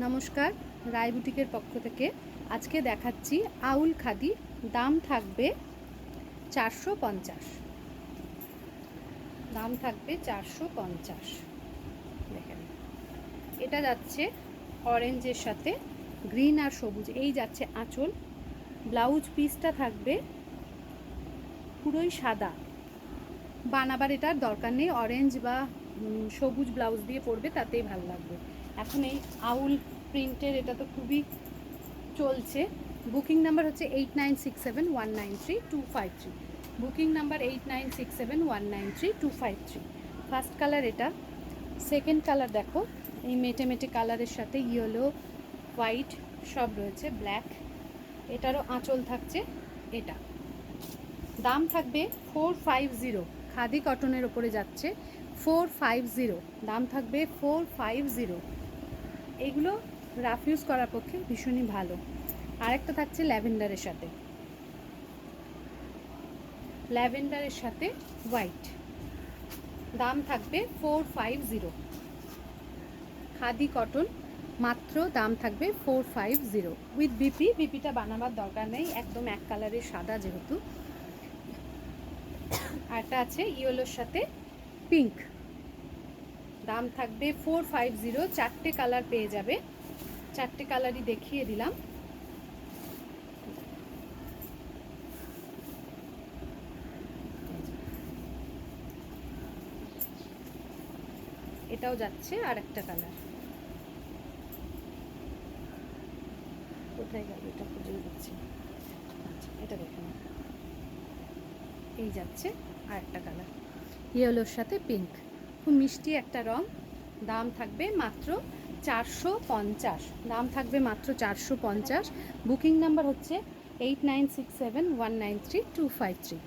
নমস্কার, রায় বুটিকের পক্ষ থেকে আজকে দেখাচ্ছি আউল খাদি। দাম থাকবে 450। দাম থাকবে 450। দেখেন, এটা যাচ্ছে অরেঞ্জের সাথে গ্রিন আর সবুজ, এই যাচ্ছে আঁচল। ব্লাউজ পিসটা থাকবে পুরোই সাদা। বানাবার এটার দরকার নেই, অরেঞ্জ বা সবুজ ব্লাউজ দিয়ে পরবে, তাতেই ভালো লাগবে। এখন এই আউল প্রিন্টের এটা তো খুবই চলছে। বুকিং নাম্বার হচ্ছে 8967193253। Booking number 8967193253। ফার্স্ট কালার এটা। সেকেন্ড কালার দেখো, এই মেটে মেটে কালারের সাথে ইয়েলো, হোয়াইট সব রয়েছে, ব্ল্যাক। এটারও আঁচল থাকছে এটা। দাম থাকবে 450। খাদি কটনের ওপরে যাচ্ছে 450। দাম থাকবে 450। এগুলো রাফ ইউজ করার পক্ষে ভীষণই ভালো। আরেকটা থাকছে ল্যাভেন্ডারের সাথে, ল্যাভেন্ডারের সাথে হোয়াইট। দাম থাকবে 450। খাদি কটন মাত্র, দাম থাকবে 450 উইথ বিপি। বিপিটা বানাবার দরকার নেই, একদম এক কালারের সাদা যেহেতু। আরটা আছে ইয়েলোর সাথে পিঙ্ক। দাম থাকবে 450। চারটে কালার পেয়ে যাবে, চারটে কালারই দেখিয়ে দিলাম। এটাও যাচ্ছে আর একটা কালার। কোথায় গেল এটা, খুঁজেই দিচ্ছি। আচ্ছা, এটা দেখুন, এই যাচ্ছে আর একটা কালার ইয়েলোর সাথে পিঙ্ক। খুব মিষ্টি একটা রং। দাম থাকবে মাত্র 450। দাম থাকবে মাত্র 450। বুকিং নাম্বার হচ্ছে 8967193253।